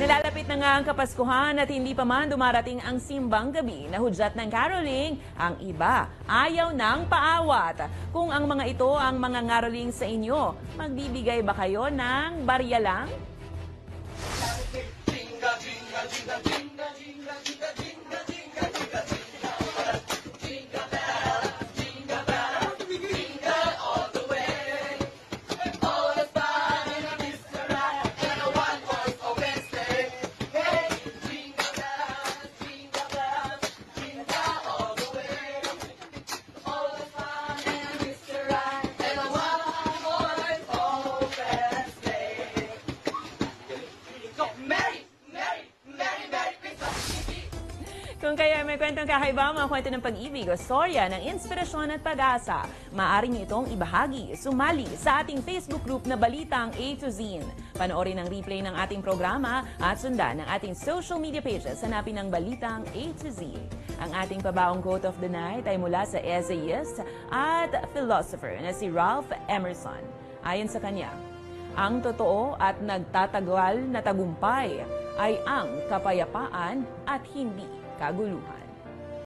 Nilalapit na nga ang Kapaskuhan at hindi pa man dumarating ang simbang gabi na hudyat ng caroling, ang iba ayaw ng paawat. Kung ang mga ito ang mga ngaroling sa inyo, magbibigay ba kayo ng barya lang? Kung kaya may kwentong kakaiba, mga kwento ng pag-ibig o storya ng inspirasyon at pag-asa, maaari niyo itong ibahagi, sumali sa ating Facebook group na Balitang A to Z. Panoorin ang replay ng ating programa at sundan ang ating social media pages. Hanapin ang Balitang A to Z. Ang ating pabaong quote of the night ay mula sa essayist at philosopher na si Ralph Emerson. Ayon sa kanya, ang totoo at nagtatagal na tagumpay ay ang kapayapaan at hindi kaguluhan.